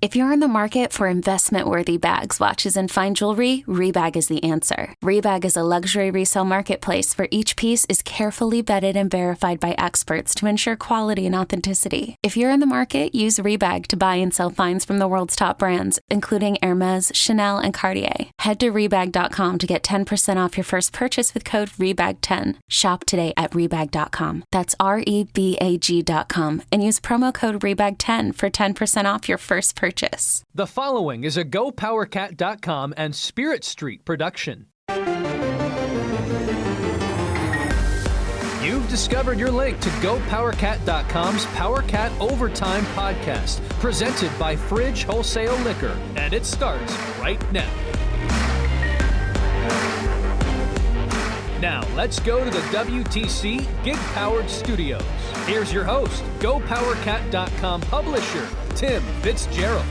If you're in the market for investment-worthy bags, watches, and fine jewelry, Rebag is the answer. Rebag is a luxury resale marketplace where each piece is carefully vetted and verified by experts to ensure quality and authenticity. If you're in the market, use Rebag to buy and sell finds from the world's top brands, including Hermes, Chanel, and Cartier. Head to Rebag.com to get 10% off your first purchase with code REBAG10. Shop today at Rebag.com. That's REBAG.com and use promo code REBAG10 for 10% off your first purchase. The following is a GoPowerCat.com and Spirit Street production. You've discovered your link to GoPowerCat.com's PowerCat Overtime podcast, presented by Fridge Wholesale Liquor, and it starts right now. Now, let's go to the WTC Gig-Powered Studios. Here's your host, GoPowerCat.com publisher, Tim Fitzgerald.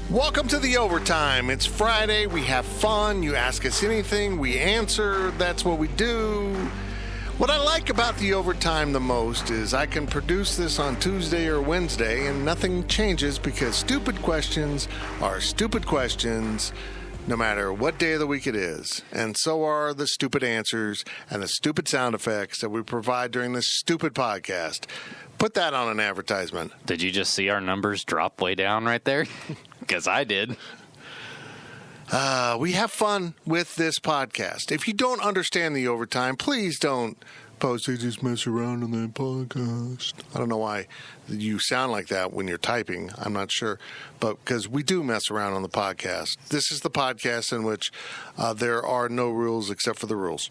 Welcome to the Overtime. It's Friday. We have fun. You ask us anything, we answer. That's what we do. What I like about the Overtime the most is I can produce this on Tuesday or Wednesday and nothing changes because stupid questions are stupid questions no matter what day of the week it is. And so are the stupid answers and the stupid sound effects that we provide during this stupid podcast. Put that on an advertisement. Did you just see our numbers drop way down right there? Because I did. We have fun with this podcast. If you don't understand the Overtime, please don't post, they just mess around on that podcast. I don't know why you sound like that when you're typing. I'm not sure. But because we do mess around on the podcast. This is the podcast in which there are no rules except for the rules.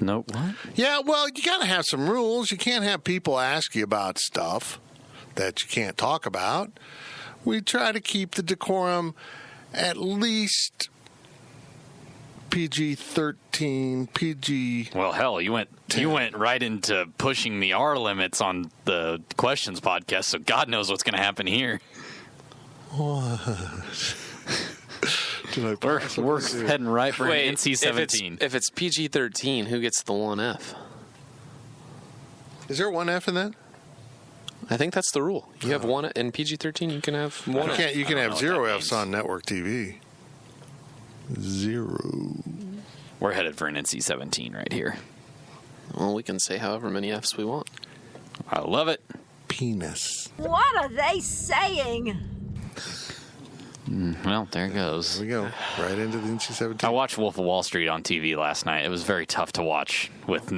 No, what? Yeah, well, you got to have some rules. You can't have people ask you about stuff that you can't talk about. We try to keep the decorum at least PG-13, PG. Well, hell, you went right into pushing the R limits on the questions podcast, so God knows what's going to happen here. What? We're heading right for an NC-17. If it's PG-13, who gets the 1F? Is there 1F in that? I think that's the rule. You have one in PG-13. You can have one. You can have zero Fs on network TV. Zero. We're headed for an NC-17 right here. Well, we can say however many Fs we want. I love it. Penis. What are they saying? Well, there it goes. Here we go. Right into the NC-17. I watched Wolf of Wall Street on TV last night. It was very tough to watch with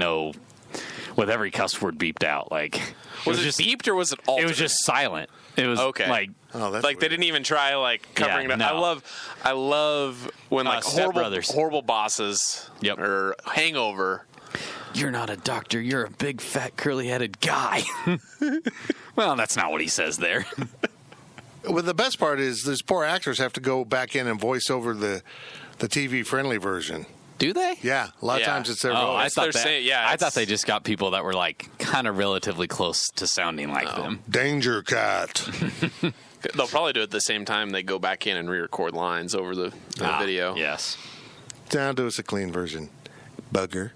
every cuss word beeped out. Like, was it just beeped or was it altered? It was just silent. It was okay. Like, that's weird. They didn't even try covering it. No. I love when horrible bosses. Yep. Or Hangover. You're not a doctor. You're a big fat curly-headed guy. Well, that's not what he says there. Well, the best part is these poor actors have to go back in and voice over the TV-friendly version. Do they? Yeah, a lot of times it's their voice. I thought they just got people that were kind of relatively close to sounding like them. Danger Cat. They'll probably do it at the same time they go back in and re-record lines over the video. Yes. Down to us a clean version. Bugger.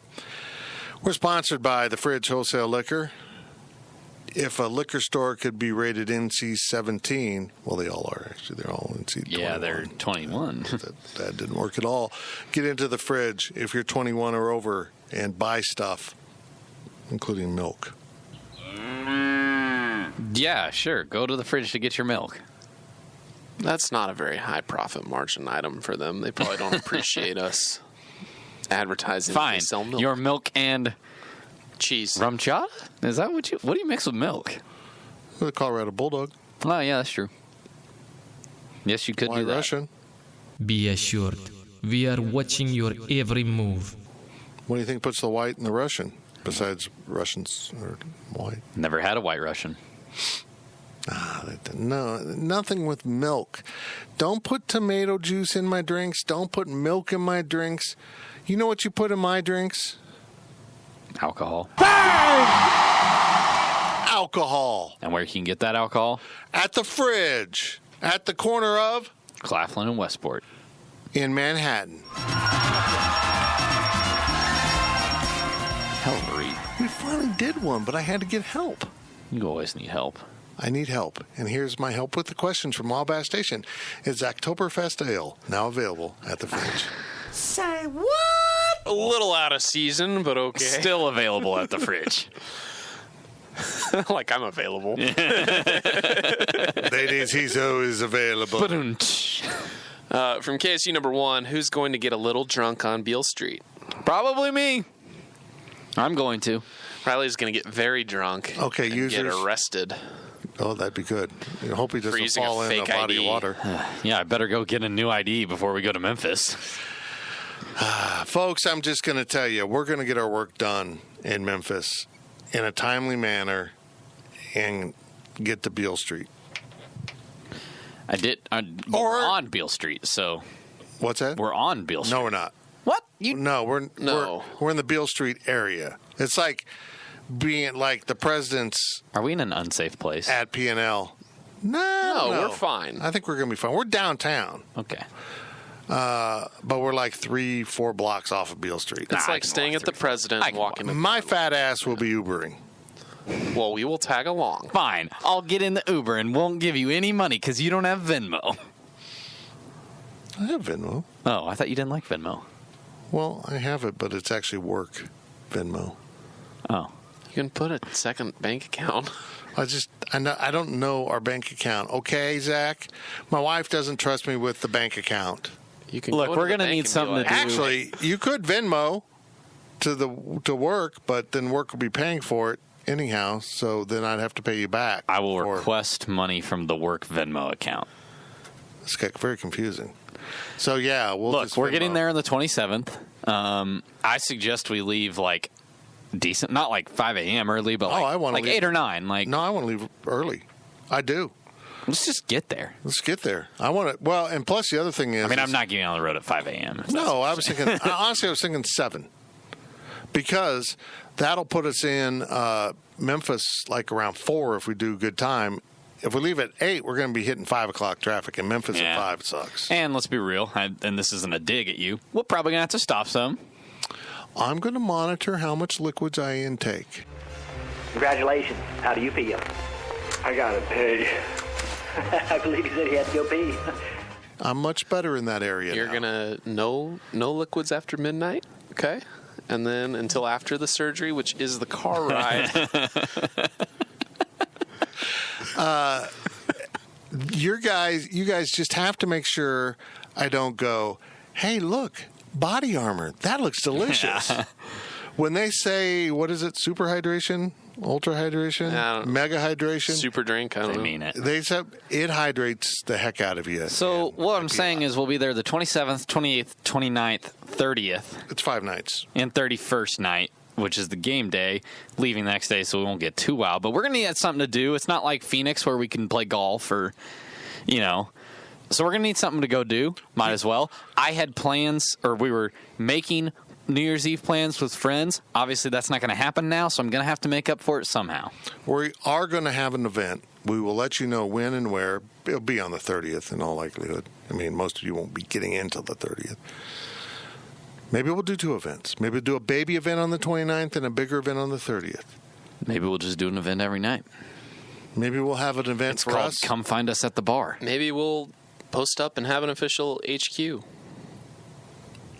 We're sponsored by the Fridge Wholesale Liquor. If a liquor store could be rated NC-17, well, they all are, actually. They're all NC-21. Yeah, they're 21. that didn't work at all. Get into the Fridge if you're 21 or over and buy stuff, including milk. Yeah, sure. Go to the Fridge to get your milk. That's not a very high profit margin item for them. They probably don't appreciate us advertising. Fine. They sell milk. Your milk and cheese. Rum chata? Is that what do you mix with milk? The Colorado Bulldog. Oh, yeah, that's true. Yes, you could White do that. Russian. Be assured, we are watching your every move. What do you think puts the white in the Russian, besides Russians or white? Never had a White Russian. No, nothing with milk. Don't put tomato juice in my drinks. Don't put milk in my drinks. You know what you put in my drinks? Alcohol. Alcohol. And where can you get that alcohol? At the Fridge. At the corner of Claflin and Westport. In Manhattan. Hell, Marie. We finally did one, but I had to get help. You always need help. I need help. And here's my help with the questions from Wabash Station. It's Oktoberfest Ale, now available at the fridge. Say what? A little out of season, but okay. Still available at the fridge. Like I'm available. Ladies, he's always available. From KSU number 1, who's going to get a little drunk on Beale Street? Probably me. I'm going to. Riley's going to get very drunk. Okay, and users. get arrested. Oh, that'd be good. I hope he doesn't using a fall in a fake body ID. of water. Yeah, I better go get a new ID before we go to Memphis. Folks, I'm just going to tell you, we're going to get our work done in Memphis in a timely manner and get to Beale Street. We're on Beale Street, so What's that? we're on Beale Street. No, we're not. What? No, we're in the Beale Street area. It's like being like the president's Are we in an unsafe place? at P&L. No, we're fine. I think we're going to be fine. We're downtown, Okay. but we're like 3-4 blocks off of Beale Street. It's I like can staying walk at the through. President I and can walking to My fat ass will be Ubering. Well, we will tag along. Fine. I'll get in the Uber and won't give you any money because you don't have Venmo. I have Venmo. Oh, I thought you didn't like Venmo. Well, I have it, but it's actually work Venmo. Oh. You can put a second bank account. I don't know our bank account. Okay, Zach? My wife doesn't trust me with the bank account. You can Look, go we're the gonna bank need and be something to like, do. Actually, you could Venmo to work, but then work will be paying for it anyhow, so then I'd have to pay you back. I will for it. request money from the work Venmo account. It's got very confusing. So, yeah, we'll Look, just we're Venmo. getting there on the 27th. I suggest we leave like decent, not like 5 a.m. early, but I wanna like leave- 8 or 9. Like, No, I want to leave early. I do. let's just get there. Let's get there. I want to. Well, and plus the other thing is, I mean, I'm not getting on the road at 5 a.m. No, I was thinking. Honestly, I was thinking 7, because that'll put us in Memphis like around 4 if we do good time. If we leave at 8, we're going to be hitting 5 o'clock traffic, and Memphis Yeah. at 5 sucks. And let's be real, and this isn't a dig at you. We're probably gonna have to stop some. I'm going to monitor how much liquids I intake. Congratulations. How do you feel? I gotta pee. I believe he said he had to go pee. I'm much better in that area. You're now. gonna no liquids after midnight, okay? And then until after the surgery, which is the car ride. You guys just have to make sure I don't go, hey, look, body armor. That looks delicious. When they say, what is it, super hydration, ultra hydration, mega hydration? Super drink, I don't know. They mean it. They said it hydrates the heck out of you. So what I'm saying is we'll be there the 27th, 28th, 29th, 30th, It's 5 nights. and 31st night, which is the game day, leaving the next day so we won't get too wild. But we're going to need something to do. It's not like Phoenix where we can play golf or, So we're going to need something to go do. Might as well. I had plans, or we were making New Year's Eve plans with friends. Obviously, that's not going to happen now, so I'm going to have to make up for it somehow. We are going to have an event. We will let you know when and where. It'll be on the 30th in all likelihood. I mean, most of you won't be getting in till the 30th. Maybe we'll do 2 events. Maybe we'll do a baby event on the 29th and a bigger event on the 30th. Maybe we'll just do an event every night. Maybe we'll have an event It's for called us. Come Find Us at the Bar. Maybe we'll post up and have an official HQ.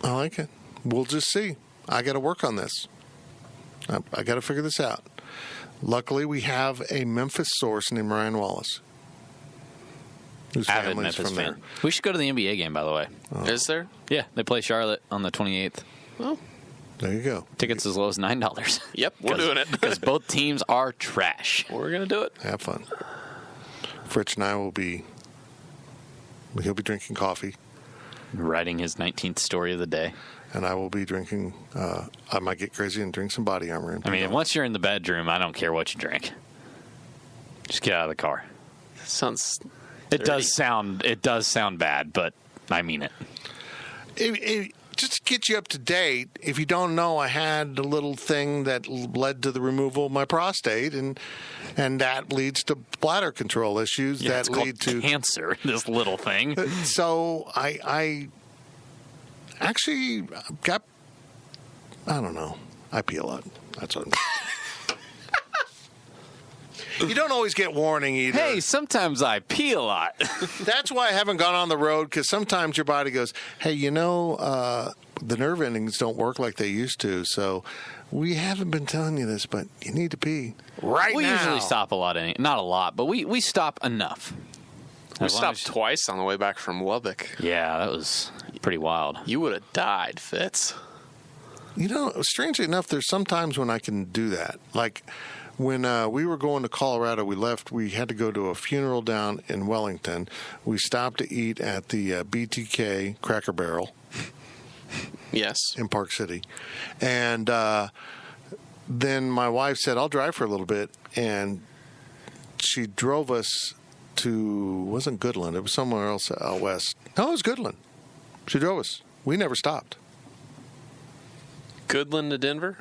I like it. We'll just see. I got to work on this. I got to figure this out. Luckily, we have a Memphis source named Ryan Wallace, whose Avid family's Memphis from fan. there. We should go to the NBA game, by the way. Is there? Yeah, they play Charlotte on the 28th. Oh, There you go. Tickets as low as $9. yep, we're doing it. Because both teams are trash. We're going to do it. Have fun. Fritz and I will be. He'll be drinking coffee, Writing his 19th story of the day. and I will be drinking. I might get crazy and drink some body armor. And I mean, once you're in the bedroom, I don't care what you drink. Just get out of the car. Sounds. It does sound bad, but I mean it. Just to get you up to date, if you don't know, I had a little thing that led to the removal of my prostate, and that leads to bladder control issues Yeah, that it's called lead to cancer, this little thing. So I actually got, I don't know, I pee a lot. That's what. you don't always get warning either. Hey, sometimes I pee a lot. That's why I haven't gone on the road, because sometimes your body goes, hey, the nerve endings don't work like they used to, so we haven't been telling you this, but you need to pee right We now. usually stop a lot, not a lot, but we stop enough. We As long stopped as- twice on the way back from Lubbock. Yeah, that was pretty wild. You would have died, Fitz. Strangely enough, there's some times when I can do that. Like when we were going to Colorado, we had to go to a funeral down in Wellington. We stopped to eat at the BTK Cracker Barrel. Yes. In Park City. And then my wife said, I'll drive for a little bit. And she drove us to, wasn't Goodland. It was somewhere else out west. No, it was Goodland. She drove us. We never stopped. Goodland to Denver?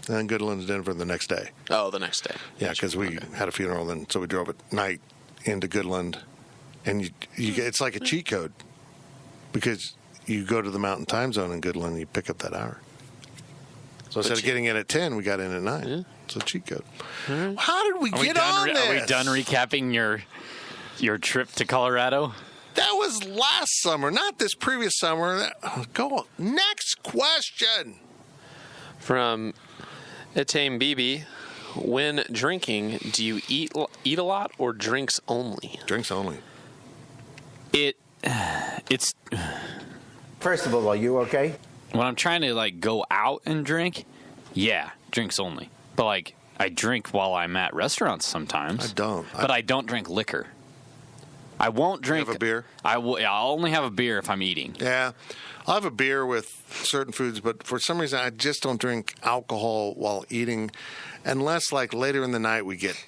And then Goodland to Denver the next day. Oh, the next day. Yeah, because we had a funeral then. So we drove at night into Goodland. And it's like a cheat code. Because you go to the mountain time zone in Goodland and you pick up that hour. So instead of getting in at 10, we got in at 9. Yeah. It's a cheat code. How did we get on this? Are we done recapping your trip to Colorado? That was last summer, not this previous summer. Go on. Next question. From Etame Bibi, when drinking, do you eat a lot or drinks only? Drinks only. It's... First of all, are you okay? When I'm trying to go out and drink, yeah, drinks only. But I drink while I'm at restaurants sometimes. I don't. But I don't drink liquor. I won't drink. You have a beer? I'll only have a beer if I'm eating. Yeah. I'll have a beer with certain foods, but for some reason I just don't drink alcohol while eating unless later in the night we get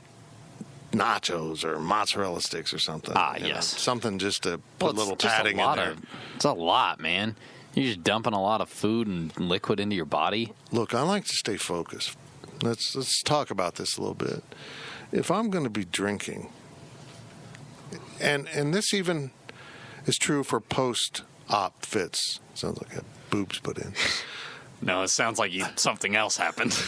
nachos or mozzarella sticks or something. Yes. Something just to put a little padding in there. It's a lot, man. You're just dumping a lot of food and liquid into your body. Look, I like to stay focused. Let's talk about this a little bit. If I'm going to be drinking, and this even is true for post-op Fitz. Sounds like a boobs put in. No, it sounds like something else happened.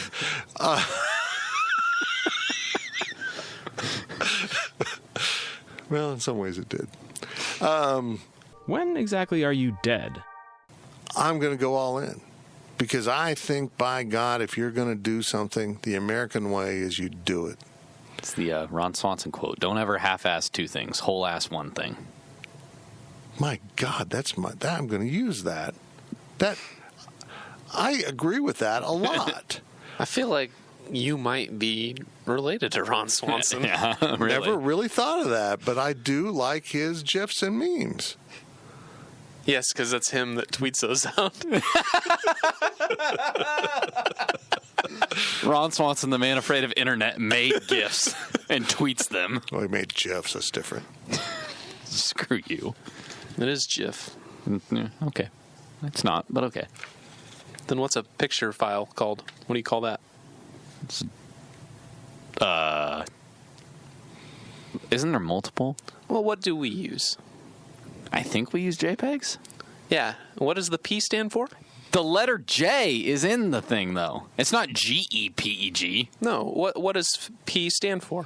Well, in some ways it did. When exactly are you dead? I'm going to go all in. Because I think, by God, if you're going to do something, the American way is you do it. It's the Ron Swanson quote. Don't ever half-ass two things. Whole-ass one thing. My God, I'm going to use that. I agree with that a lot. I feel like you might be related to Ron Swanson. Yeah, really. Never really thought of that, but I do like his GIFs and memes. Yes, because that's him that tweets those out. Ron Swanson, the man afraid of internet, made GIFs and tweets them. Well, he made GIFs. That's different. Screw you. It is GIF. Yeah, okay. It's not, but okay. Then what's a picture file called? What do you call that? Isn't there multiple? Well, what do we use? I think we use JPEGs. Yeah. What does the P stand for? The letter J is in the thing, though. It's not GEPEG. No. What does P stand for?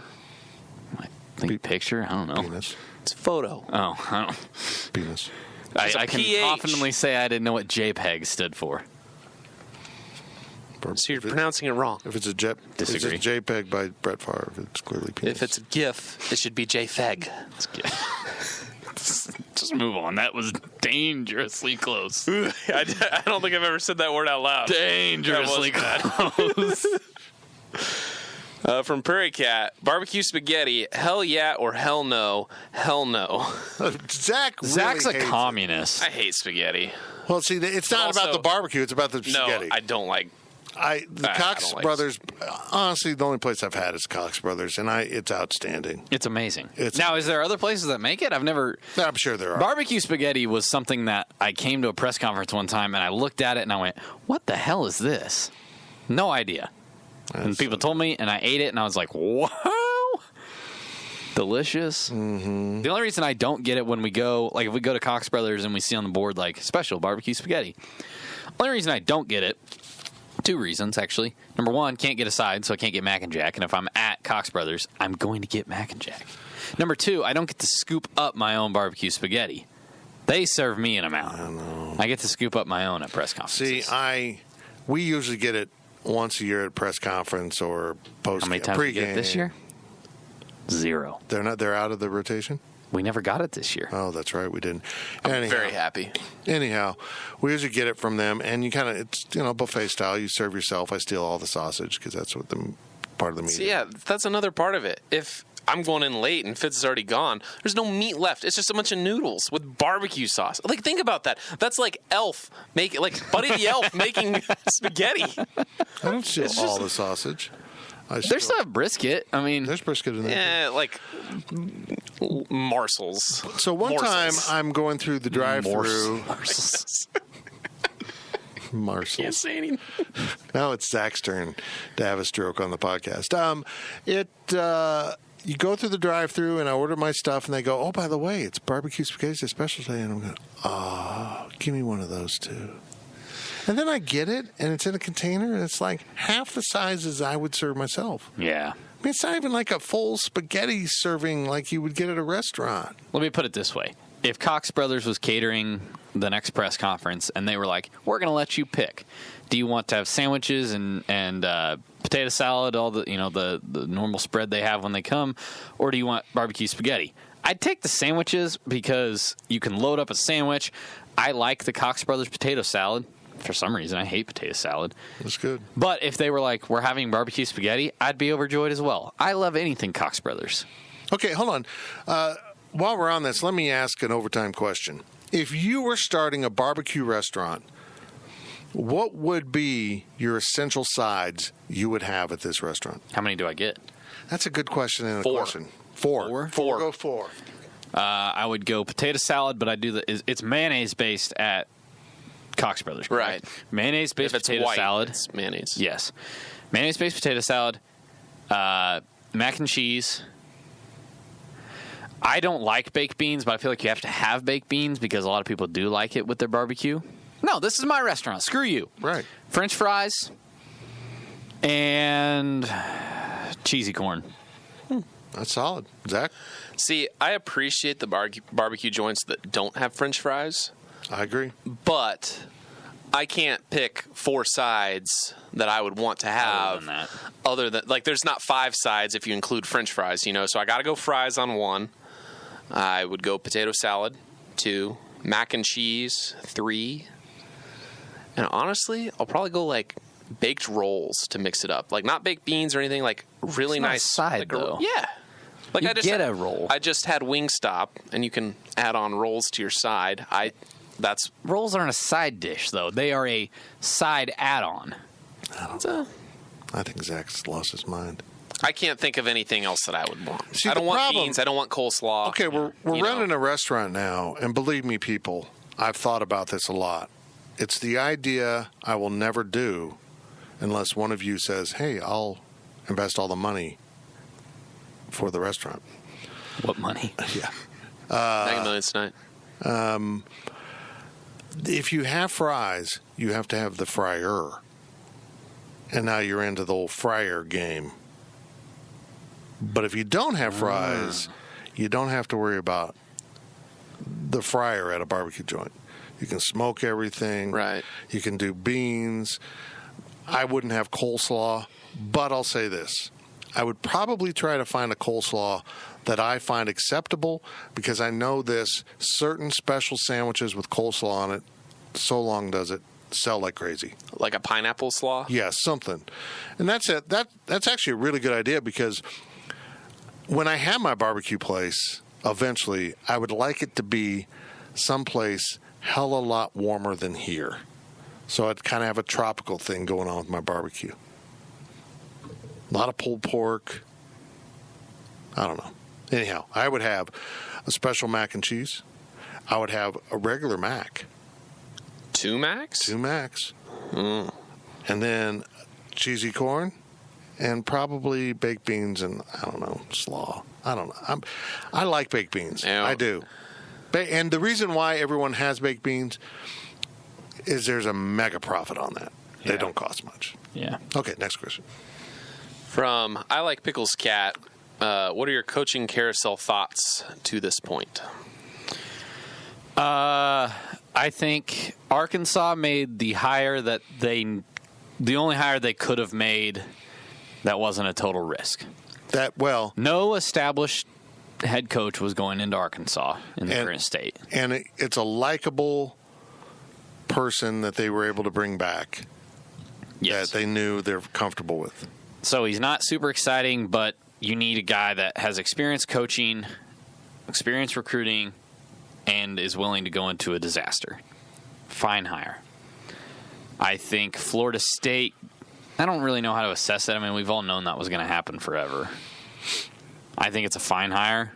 I think picture? I don't know. Penis. It's photo. Oh, I don't. Penis. I can PH. confidently say I didn't know what JPEG stood for. So you're pronouncing it wrong. If it's a Disagree. It's a JPEG by Brett Favre, it's clearly penis. If it's a GIF, it should be JFEG. Just move on. That was dangerously close. I don't think I've ever said that word out loud. Dangerously close. From Prairie Cat, barbecue spaghetti, hell yeah or hell no? Hell no. Zach's a communist. I hate spaghetti. Well, see, it's not about the barbecue. It's about the spaghetti. No, I don't like. The Cox Brothers. Honestly, the only place I've had is Cox Brothers, and it's outstanding. It's amazing. Now, is there other places that make it? I've never. I'm sure there are. Barbecue spaghetti was something that I came to a press conference one time, and I looked at it, and I went, "What the hell is this?" No idea. And people told me, and I ate it, and I was like, "Wow, delicious." Mm-hmm. The only reason I don't get it when we go, if we go to Cox Brothers and we see on the board special barbecue spaghetti, the only reason I don't get it 2 reasons, actually. Number 1, can't get a side, so I can't get Mac and Jack. And if I'm at Cox Brothers, I'm going to get Mac and Jack. Number 2, I don't get to scoop up my own barbecue spaghetti. They serve me an amount. I know. I get to scoop up my own at press conferences. See, we usually get it once a year at press conference or post. How many times did we get it this year? 0. They're out of the rotation? We never got it this year. Oh, that's right, we didn't. I'm very happy. Anyhow, we usually get it from them, and you kind of, it's, buffet style. You serve yourself. I steal all the sausage because that's what part of the meat See, yeah, that's another part of it. If I'm going in late and Fitz is already gone, there's no meat left. It's just a bunch of noodles with barbecue sauce. Like, think about that. That's like Buddy the Elf making spaghetti. I don't steal all the sausage. There's still brisket. I mean, there's brisket in there. Yeah, like morsels. So one time I'm going through the drive-thru. Morsels. Can't say anything. Now it's Zach's turn to have a stroke on the podcast. You go through the drive-thru and I order my stuff and they go, "Oh, by the way, it's barbecue spaghetti, it's a specialty." And I'm going, "Oh, give me one of those too." And then I get it, and it's in a container, and it's like half the size as I would serve myself. Yeah. I mean, it's not even like a full spaghetti serving like you would get at a restaurant. Let me put it this way. If Cox Brothers was catering the next press conference, and they were like, "We're going to let you pick. Do you want to have sandwiches and potato salad, all the the normal spread they have when they come, or do you want barbecue spaghetti?" I'd take the sandwiches because you can load up a sandwich. I like the Cox Brothers potato salad. For some reason, I hate potato salad. That's good. But if they were like, "We're having barbecue spaghetti," I'd be overjoyed as well. I love anything Cox Brothers. Okay, hold on. While we're on this, let me ask an overtime question. If you were starting a barbecue restaurant, what would be your essential sides you would have at this restaurant? How many do I get? That's a good question and a 4. question. 4. 4. Go 4. I would go potato salad, but I do it's mayonnaise based at Cox Brothers, correct? Right. Mayonnaise-based potato salad. It's mayonnaise. Yes. Mayonnaise-based potato salad, mac and cheese. I don't like baked beans, but I feel like you have to have baked beans because a lot of people do like it with their barbecue. No, this is my restaurant. Screw you. Right. French fries and cheesy corn. That's solid. Zach? See, I appreciate the barbecue joints that don't have French fries. I agree. But I can't pick 4 sides that I would want to have. Other than like, there's not 5 sides if you include French fries, so I got to go fries on 1. I would go potato salad 2, mac and cheese 3. And honestly, I'll probably go like baked rolls to mix it up. Like not baked beans or anything, like really nice side though. Yeah. Like you I just get a roll. I just had Wingstop, and you can add on rolls to your side. Rolls aren't a side dish though; they are a side add-on. I think Zach's lost his mind. I can't think of anything else that I would want. See, I don't want beans. I don't want coleslaw. Okay, we're running a restaurant now, and believe me, people, I've thought about this a lot. It's the idea I will never do unless one of you says, "Hey, I'll invest all the money for the restaurant." What money? Yeah. Mega Millions tonight. If you have fries, you have to have the fryer. And now you're into the old fryer game. But if you don't have fries, you don't have to worry about the fryer at a barbecue joint. You can smoke everything. Right. You can do beans. I wouldn't have coleslaw, but I'll say this. I would probably try to find a coleslaw that I find acceptable because I know this. Certain special sandwiches with coleslaw on it, so long does it, sell like crazy. Like a pineapple slaw? Yes, something. And that's it. That's actually a really good idea because when I have my barbecue place, eventually, I would like it to be someplace hell a lot warmer than here. So I'd kind of have a tropical thing going on with my barbecue. A lot of pulled pork. I don't know. Anyhow, I would have a special mac and cheese. I would have a regular mac. 2 macs? 2 macs. And then cheesy corn and probably baked beans and, I don't know, slaw. I don't know. I like baked beans. Yeah. I do. And the reason why everyone has baked beans is there's a mega profit on that. They don't cost much. Yeah. Okay, next question. From I Like Pickles Cat, what are your coaching carousel thoughts to this point? I think Arkansas made the only hire they could have made that wasn't a total risk. No established head coach was going into Arkansas in the current state. And it's a likable person that they were able to bring back that they knew they're comfortable with. So he's not super exciting, but you need a guy that has experience coaching, experience recruiting, and is willing to go into a disaster. Fine hire. I think Florida State, I don't really know how to assess it. I mean, we've all known that was going to happen forever. I think it's a fine hire.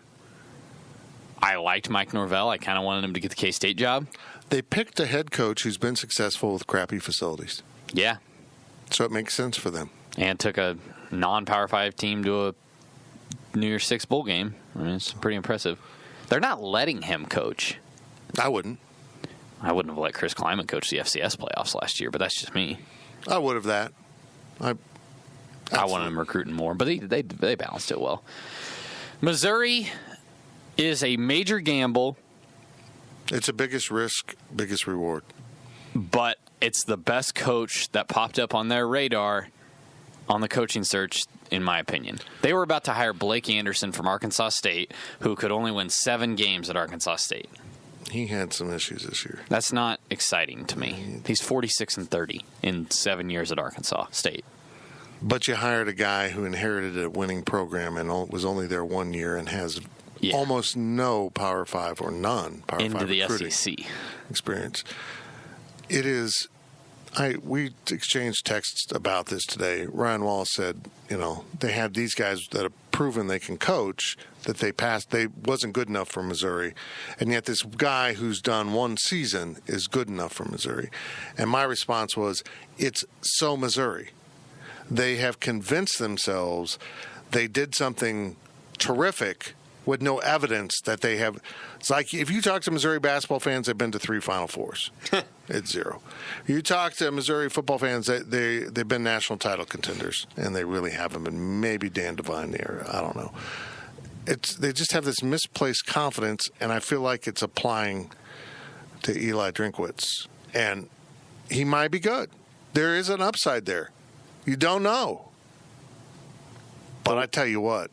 I liked Mike Norvell. I kind of wanted him to get the K-State job. They picked a head coach who's been successful with crappy facilities. Yeah. So it makes sense for them. And took a non-Power 5 team to a New Year's Six bowl game. I mean, it's pretty impressive. They're not letting him coach. I wouldn't. I wouldn't have let Chris Kleiman coach the FCS playoffs last year, but that's just me. I would have that. I wanted him recruiting more, but they balanced it well. Missouri is a major gamble. It's a biggest risk, biggest reward. But it's the best coach that popped up on their radar on the coaching search, in my opinion. They were about to hire Blake Anderson from Arkansas State, who could only win 7 games at Arkansas State. He had some issues this year. That's not exciting to me. He's 46-30 in 7 years at Arkansas State. But you hired a guy who inherited a winning program and was only there 1 year and has almost no Power 5 or none Power 5 recruiting SEC experience. It is. We exchanged texts about this today. Ryan Wallace said, they had these guys that have proven they can coach, that they passed. They wasn't good enough for Missouri, and yet this guy who's done 1 season is good enough for Missouri. And my response was, it's so Missouri. They have convinced themselves they did something terrific with no evidence that they have. It's like if you talk to Missouri basketball fans, they've been to 3 Final Fours. It's 0. You talk to Missouri football fans, they've been national title contenders, and they really haven't been. Maybe Dan Devine there. I don't know. They just have this misplaced confidence, and I feel like it's applying to Eli Drinkwitz. And he might be good. There is an upside there. You don't know. But I tell you what,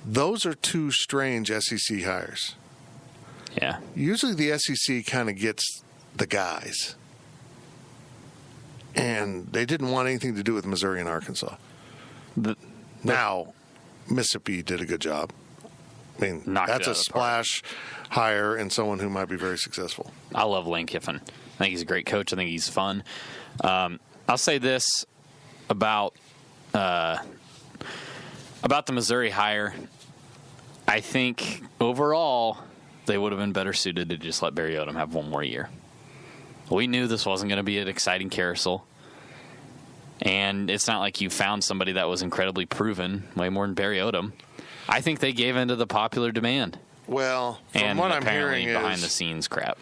those are 2 strange SEC hires. Yeah. Usually the SEC kind of gets the guys. And they didn't want anything to do with Missouri and Arkansas. Now, Mississippi did a good job. I mean, that's a splash hire and someone who might be very successful. I love Lane Kiffin. I think he's a great coach. I think he's fun. I'll say this about the Missouri hire. I think overall they would have been better suited to just let Barry Odom have 1 more year. We knew this wasn't going to be an exciting carousel. And it's not like you found somebody that was incredibly proven, way more than Barry Odom. I think they gave into the popular demand. Well, from what I'm hearing behind the scenes crap.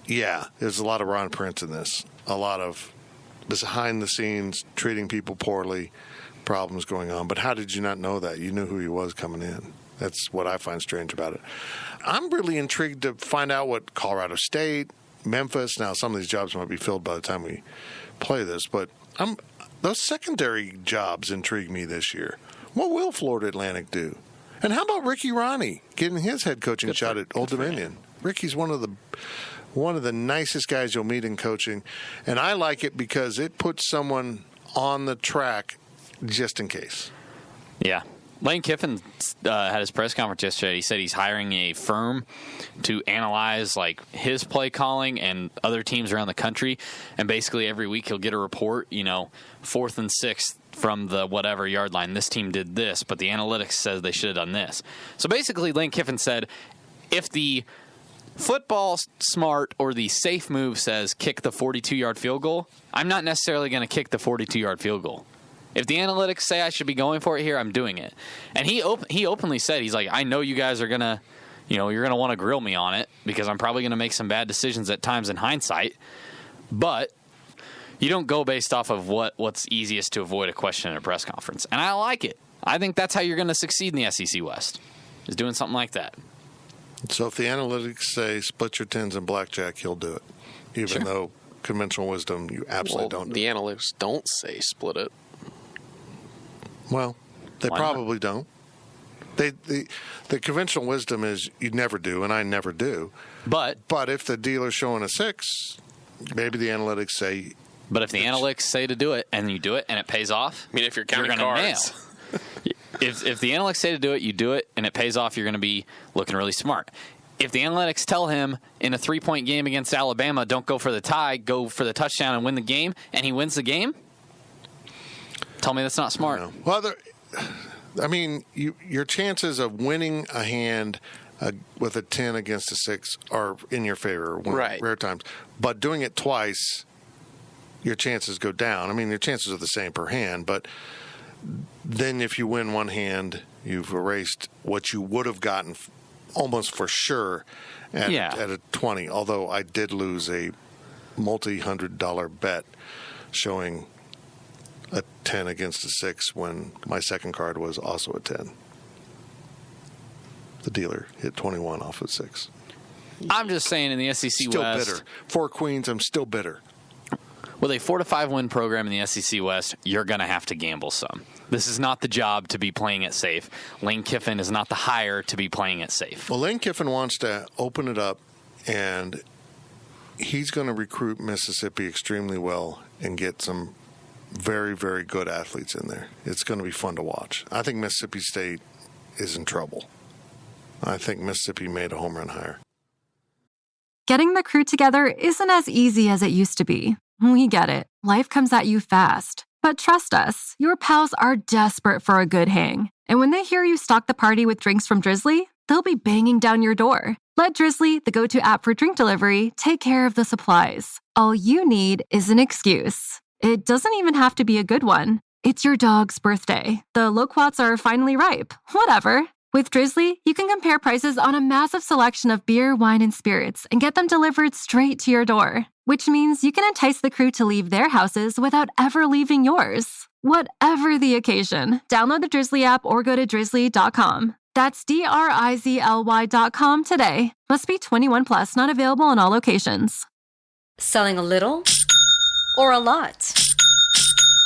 Yeah, there's a lot of Ron Prince in this. A lot of behind the scenes, treating people poorly, problems going on. But how did you not know that? You knew who he was coming in. That's what I find strange about it. I'm really intrigued to find out what Colorado State, Memphis. Now, some of these jobs might be filled by the time we play this, but those secondary jobs intrigue me this year. What will Florida Atlantic do? And how about Ricky Ronnie getting his head coaching shot at Old Dominion? Ricky's one of the nicest guys you'll meet in coaching, and I like it because it puts someone on the track just in case. Yeah. Lane Kiffin had his press conference yesterday. He said he's hiring a firm to analyze his play calling and other teams around the country. And basically every week he'll get a report, 4th and 6th from the whatever yard line. This team did this, but the analytics says they should have done this. So basically Lane Kiffin said if the football smart or the safe move says kick the 42-yard field goal, I'm not necessarily going to kick the 42-yard field goal. If the analytics say I should be going for it here, I'm doing it. And he openly said, he's like, I know you guys are going to, you're going to want to grill me on it because I'm probably going to make some bad decisions at times in hindsight. But, You don't go based off of what's easiest to avoid a question in a press conference. And I like it. I think that's how you're going to succeed in the SEC West, is doing something like that. So if the analytics say split your tens and blackjack, he'll do it. Even though conventional wisdom, you absolutely don't do the it. analytics don't say split it. Well, they Why probably not? don't. The conventional wisdom is you never do, and I never do. But if the dealer's showing a 6, maybe the analytics say. But if the analytics say to do it, and you do it, and it pays off, I mean, if you're counting gonna cards. nail. If the analytics say to do it, you do it, and it pays off, you're going to be looking really smart. If the analytics tell him in a 3-point game against Alabama, don't go for the tie, go for the touchdown and win the game, and he wins the game, tell me that's not smart. Well, your chances of winning a hand with a 10 against a 6 are in your favor, right? Rare times. But doing it twice, your chances go down. I mean, your chances are the same per hand, but then if you win one hand, you've erased what you would have gotten almost for sure at a 20. Although I did lose a multi-$100 bet showing a 10 against a 6 when my second card was also a 10. The dealer hit 21 off of 6. I'm just saying in the SEC still West. Bitter. 4 queens, I'm still bitter. With a 4-5 win program in the SEC West, you're going to have to gamble some. This is not the job to be playing it safe. Lane Kiffin is not the hire to be playing it safe. Well, Lane Kiffin wants to open it up, and he's going to recruit Mississippi extremely well and get some very, very good athletes in there. It's going to be fun to watch. I think Mississippi State is in trouble. I think Mississippi made a home run hire. Getting the crew together isn't as easy as it used to be. We get it. Life comes at you fast. But trust us, your pals are desperate for a good hang. And when they hear you stock the party with drinks from Drizzly, they'll be banging down your door. Let Drizzly, the go-to app for drink delivery, take care of the supplies. All you need is an excuse. It doesn't even have to be a good one. It's your dog's birthday. The loquats are finally ripe. Whatever. With Drizzly, you can compare prices on a massive selection of beer, wine, and spirits and get them delivered straight to your door, which means you can entice the crew to leave their houses without ever leaving yours. Whatever the occasion, download the Drizzly app or go to drizzly.com. That's DRIZLY.com today. Must be 21 plus, not available in all locations. Selling a little or a lot?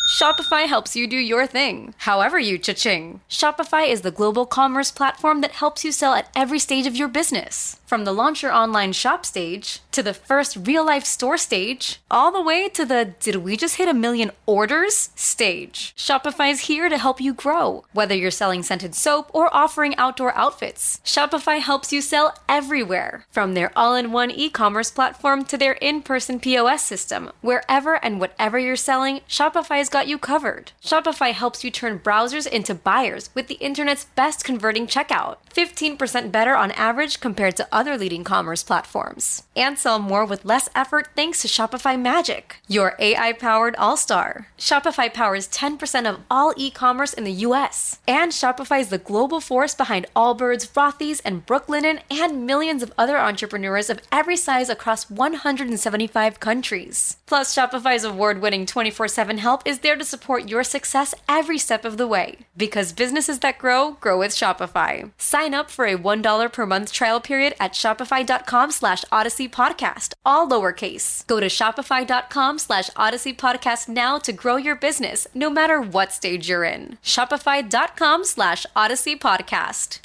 Shopify helps you do your thing, however you cha-ching. Shopify is the global commerce platform that helps you sell at every stage of your business. From the launch your online shop stage, to the first real-life store stage, all the way to the did we just hit 1 million orders stage. Shopify's here to help you grow. Whether you're selling scented soap or offering outdoor outfits, Shopify helps you sell everywhere. From their all-in-one e-commerce platform to their in-person POS system, wherever and whatever you're selling, Shopify's got you covered. Shopify helps you turn browsers into buyers with the internet's best converting checkout. 15% better on average compared to other leading commerce platforms. And sell more with less effort thanks to Shopify Magic, your AI-powered all-star. Shopify powers 10% of all e-commerce in the US. And Shopify is the global force behind Allbirds, Rothy's, and Brooklinen, and millions of other entrepreneurs of every size across 175 countries. Plus, Shopify's award-winning 24/7 help is there to support your success every step of the way. Because businesses that grow, grow with Shopify. Sign up for a $1 per month trial period at shopify.com/Odyssey Podcast, all lowercase. Go to shopify.com/Odyssey Podcast now to grow your business, no matter what stage you're in. Shopify.com/Odyssey Podcast.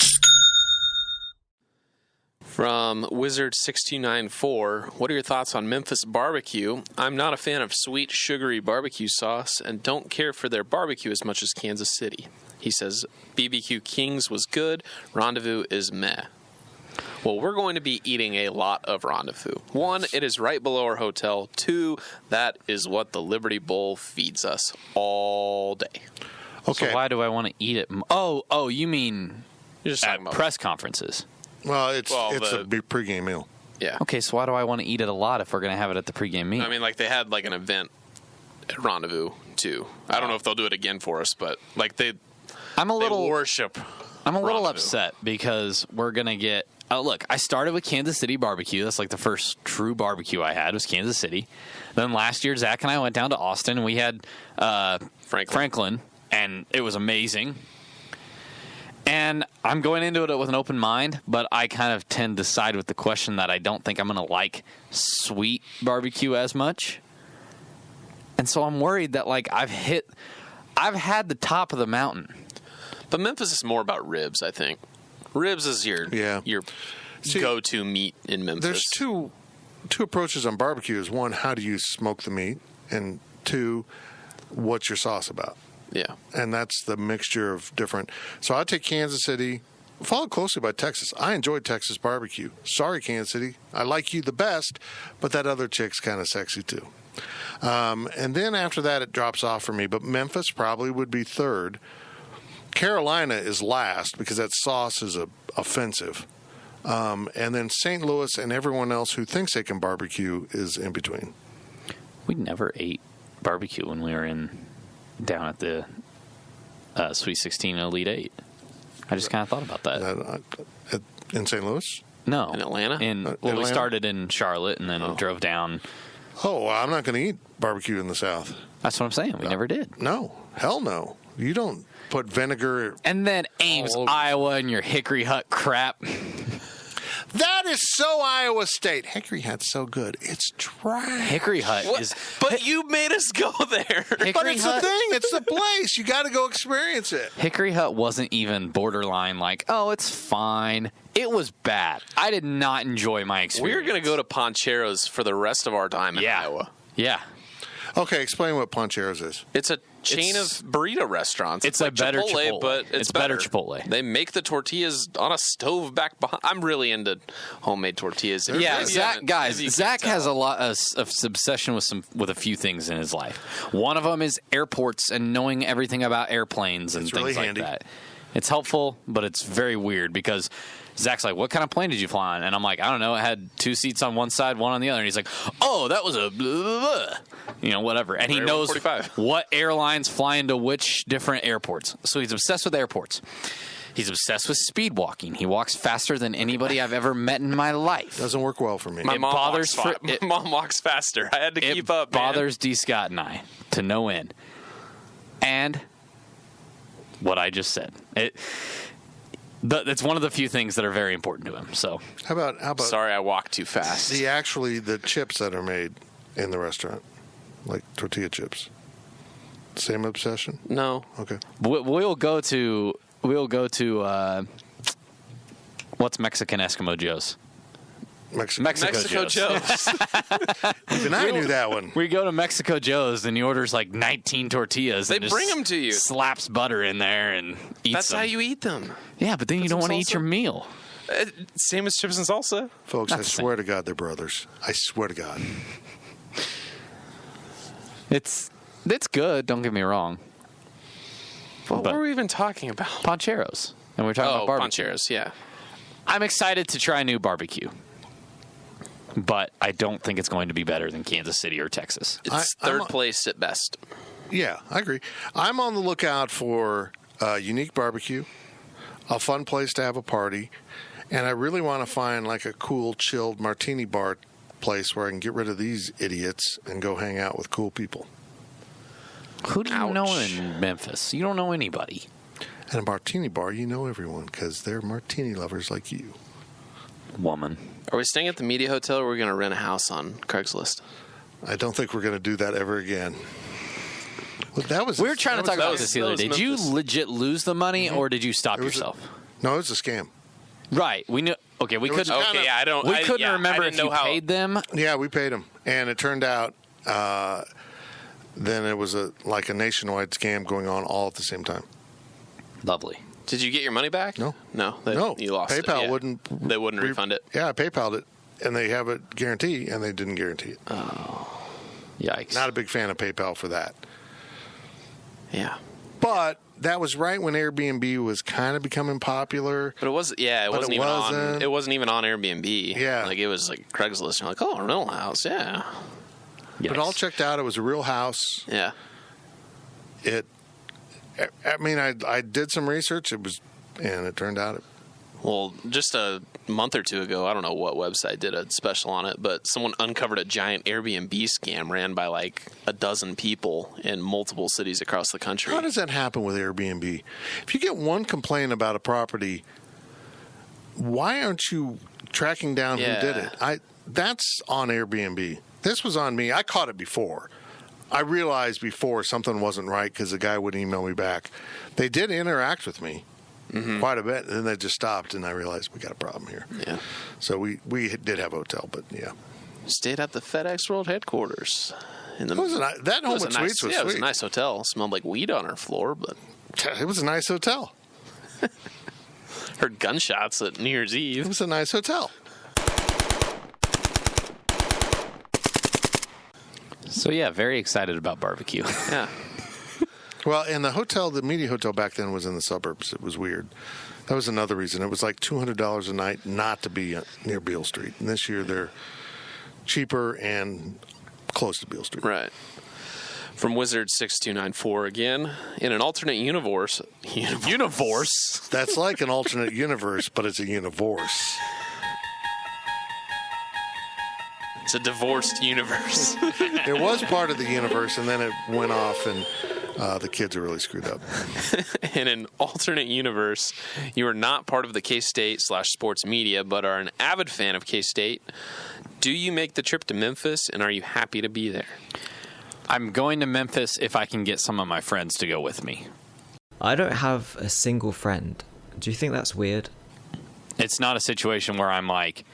From Wizard6294, what are your thoughts on Memphis barbecue? I'm not a fan of sweet, sugary barbecue sauce and don't care for their barbecue as much as Kansas City. He says, BBQ Kings was good, Rendezvous is meh. Well, we're going to be eating a lot of Rendezvous. 1, it is right below our hotel. 2, that is what the Liberty Bowl feeds us all day. Okay. So why do I want to eat it? Oh, you mean You're just at press conferences? Well, it's a big pregame meal. Yeah. Okay, so why do I want to eat it a lot if we're going to have it at the pregame meal? I mean, like they had like an event at Rendezvous too. I don't know if they'll do it again for us, but like they worship. I'm a little upset because we're going to get look, I started with Kansas City barbecue. That's like the first true barbecue I had was Kansas City. Then last year, Zach and I went down to Austin, and we had Franklin, and it was amazing. And I'm going into it with an open mind, but I kind of tend to side with the question that I don't think I'm going to like sweet barbecue as much. And so I'm worried that, like, I've had the top of the mountain. But Memphis is more about ribs, I think. Ribs is your go-to meat in Memphis. There's two approaches on barbecue. Is one, how do you smoke the meat? And two, what's your sauce about? Yeah. And that's the mixture of different. So I'd take Kansas City, followed closely by Texas. I enjoyed Texas barbecue. Sorry, Kansas City. I like you the best, but that other chick's kind of sexy too. And then after that, it drops off for me. But Memphis probably would be third. Carolina is last because that sauce is offensive. And then St. Louis and everyone else who thinks they can barbecue is in between. We never ate barbecue when we were down at the Sweet 16 Elite 8. I just kind of thought about that. In St. Louis? No. In Atlanta? We started in Charlotte and then drove down. Oh, well, I'm not going to eat barbecue in the South. That's what I'm saying. We never did. No. Hell no. You don't put vinegar. And then Ames, Iowa, and your Hickory Hut crap. That is so Iowa State. Hickory Hut's so good. It's trash. Hickory Hut is... But you made us go there. But it's the thing. It's the place. You got to go experience it. Hickory Hut wasn't even borderline like, oh, it's fine. It was bad. I did not enjoy my experience. We're going to go to Poncheros for the rest of our time in Iowa. Yeah. Okay, explain what Poncheros is. It's a chain of burrito restaurants. It's like a better Chipotle, but it's better Chipotle. They make the tortillas on a stove back behind. I'm really into homemade tortillas. Yeah, Zach has a lot of obsession with a few things in his life. One of them is airports and knowing everything about airplanes and things like that. It's helpful, but it's very weird because Zach's like, what kind of plane did you fly on? And I'm like, I don't know. It had 2 seats on one side, 1 on the other. And he's like, oh, that was a blah, blah, blah. Whatever. And he knows what airlines fly into which different airports. So he's obsessed with airports. He's obsessed with speed walking. He walks faster than anybody I've ever met in my life. Doesn't work well for me. My mom walks faster. I had to keep up. It bothers D. Scott and I to no end. And what I just said. It's one of the few things that are very important to him. So how about? Sorry, I walked too fast. The chips that are made in the restaurant, like tortilla chips. Same obsession? No. Okay. We'll go to what's Mexican Eskimo Joe's? Mexico Joe's. Even I knew that one. We go to Mexico Joe's and he orders like 19 tortillas. They bring them to you. Slaps butter in there and eats That's them. how you eat them. Yeah, but then you don't want to eat your meal. Same as chips and salsa. Folks, I swear to God, they're brothers. I swear to God. It's good, don't get me wrong. What were we even talking about? Poncheros. And we're talking about barbecue. Poncheros, yeah. I'm excited to try new barbecue. But I don't think it's going to be better than Kansas City or Texas. It's third place at best. Yeah, I agree. I'm on the lookout for unique barbecue, a fun place to have a party, and I really want to find like a cool, chilled martini bar place where I can get rid of these idiots and go hang out with cool people. Who do you know in Memphis? You don't know anybody. At a martini bar, you know everyone because they're martini lovers like you. Woman. Are we staying at the Media Hotel or are we going to rent a house on Craigslist? I don't think we're going to do that ever again. Well, we were trying to talk about this the other day. Did you legit lose the money or did you stop yourself? No, it was a scam. Right. We knew. Okay, we couldn't. We couldn't remember if you paid them. Yeah, we paid them, and it turned out then it was a nationwide scam going on all at the same time. Lovely. Did you get your money back? No. You lost it. PayPal Yeah. wouldn't. They wouldn't refund it. Yeah, I PayPal'd it, and they have a guarantee, and they didn't guarantee it. Oh, yikes! Not a big fan of PayPal for that. Yeah, but that was right when Airbnb was kind of becoming popular. But it wasn't even on Airbnb. Yeah, like it was like Craigslist. You're like, oh, a rental house. Yeah. Yes. But all checked out. It was a real house. Yeah. I did some research. And it turned out Well, just a month or two ago, I don't know what website did a special on it, but someone uncovered a giant Airbnb scam ran by like a dozen people in multiple cities across the country. How does that happen with Airbnb? If you get one complaint about a property, why aren't you tracking down who did it? That's on Airbnb. This was on me. I caught it before. I realized before something wasn't right because the guy wouldn't email me back. They did interact with me quite a bit, and then they just stopped, and I realized we got a problem here. Yeah. So we did have a hotel, but yeah. Stayed at the FedEx World headquarters. That Homewood Suites was sweet. It was a nice hotel. It smelled like weed on our floor, but it was a nice hotel. Heard gunshots at New Year's Eve. It was a nice hotel. So yeah, very excited about barbecue. Yeah. Well, and the media hotel back then was in the suburbs. It was weird. That was another reason. It was like $200 a night not to be near Beale Street. And this year they're cheaper and close to Beale Street. Right. From Wizard6294 again. In an alternate universe. That's like an alternate universe, but it's a universe. It's a divorced universe. It was part of the universe, and then it went off, and the kids are really screwed up. In an alternate universe, you are not part of the K-State/sports media, but are an avid fan of K-State. Do you make the trip to Memphis, and are you happy to be there? I'm going to Memphis if I can get some of my friends to go with me. I don't have a single friend. Do you think that's weird? It's not a situation where I'm like,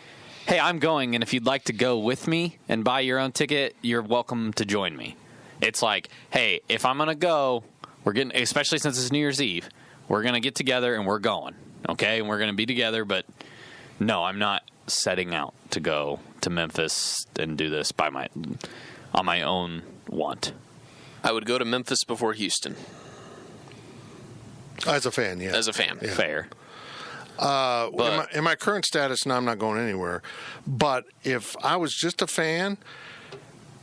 hey, I'm going, and if you'd like to go with me and buy your own ticket, you're welcome to join me. It's like, hey, if I'm going to go, especially since it's New Year's Eve, we're going to get together and we're going, okay? And we're going to be together, but no, I'm not setting out to go to Memphis and do this on my own want. I would go to Memphis before Houston. As a fan, yeah. As a fan. Yeah. Fair. In my current status, no, I'm not going anywhere. But if I was just a fan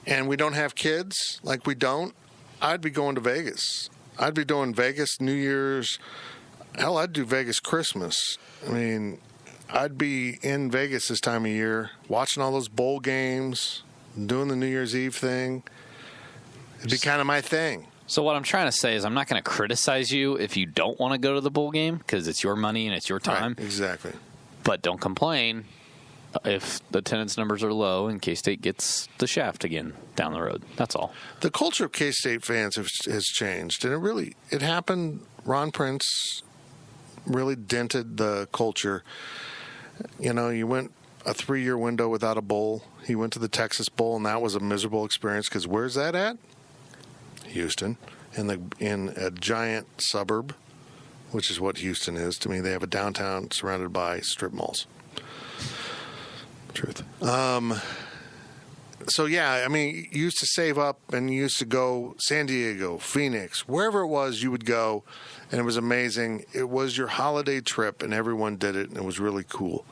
and we don't have kids, like we don't, I'd be going to Vegas. I'd be doing Vegas New Year's. Hell, I'd do Vegas Christmas. I mean, I'd be in Vegas this time of year, watching all those bowl games, doing the New Year's Eve thing. It'd be kind of my thing. So what I'm trying to say is I'm not going to criticize you if you don't want to go to the bowl game because it's your money and it's your time. Right, exactly. But don't complain if the attendance numbers are low and K-State gets the shaft again down the road. That's all. The culture of K-State fans has changed, and it happened. Ron Prince really dented the culture. You know, you went a 3-year window without a bowl. He went to the Texas Bowl, and that was a miserable experience because where's that at? Houston, in a giant suburb, which is what Houston is to me. They have a downtown surrounded by strip malls. Truth. So yeah, I mean, you used to save up and you used to go San Diego, Phoenix, wherever it was, you would go, and it was amazing. It was your holiday trip, and everyone did it, and it was really cool.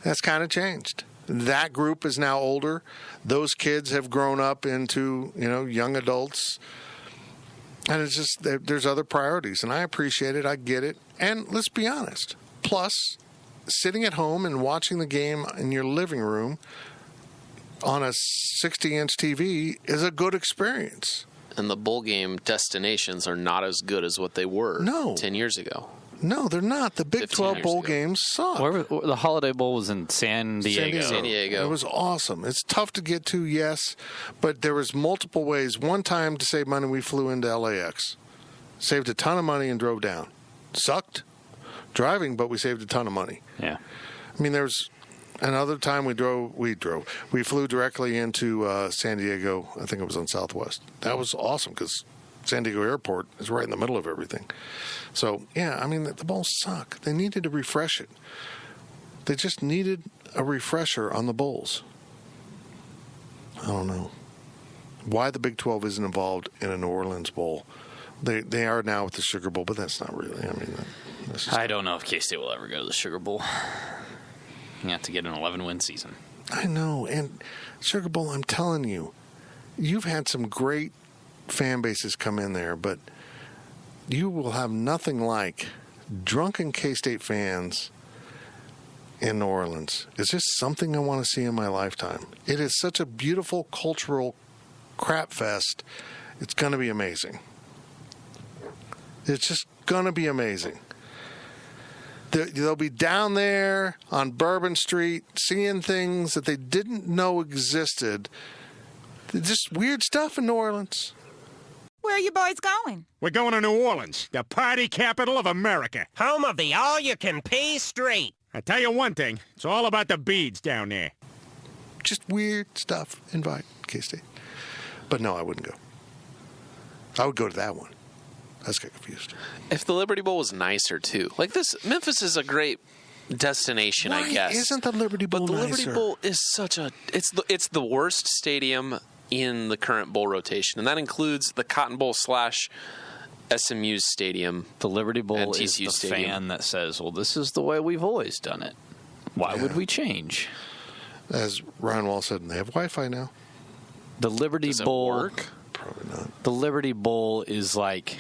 That's kind of changed. That group is now older. Those kids have grown up into, young adults. And it's just, there's other priorities. And I appreciate it. I get it. And let's be honest. Plus, sitting at home and watching the game in your living room on a 60-inch TV is a good experience. And the bowl game destinations are not as good as what they were 10 years ago. No, they're not. The Big 12 bowl games suck. The Holiday Bowl was in San Diego. San Diego. It was awesome. It's tough to get to, yes, but there was multiple ways. One time to save money, we flew into LAX. Saved a ton of money and drove down. Sucked driving, but we saved a ton of money. Yeah. I mean, there's another time we flew directly into San Diego. I think it was on Southwest. That was awesome because San Diego Airport is right in the middle of everything. So, yeah, I mean, the bowls suck. They needed to refresh it. They just needed a refresher on the bowls. I don't know why the Big 12 isn't involved in a New Orleans Bowl. They are now with the Sugar Bowl, but that's not really. I mean, I don't know if K-State will ever go to the Sugar Bowl. You have to get an 11-win season. I know, and Sugar Bowl, I'm telling you, you've had some great fan bases come in there, but you will have nothing like drunken K-State fans in New Orleans is just something I want to see in my lifetime. It is such a beautiful cultural crap fest. It's going to be amazing. It's just going to be amazing. They'll be down there on Bourbon Street seeing things that they didn't know existed. Just weird stuff in New Orleans. Where are you boys going? We're going to New Orleans, the party capital of America. Home of the all-you-can-pay street. I tell you one thing, it's all about the beads down there. Just weird stuff. Invite K-State. But no, I wouldn't go. I would go to that one. I just got confused. If the Liberty Bowl was nicer, too. Like this, Memphis is a great destination, I guess. Why isn't the Liberty Bowl nicer? But the nicer? Liberty Bowl is such a... It's the worst stadium in the current bowl rotation, and that includes the Cotton Bowl / SMU's stadium. The Liberty Bowl is the stadium. fan that says, well, this is the way we've always done it. Why would we change? As Ryan Wall said, they have Wi-Fi now. The Liberty Bowl... work? Probably not. The Liberty Bowl is like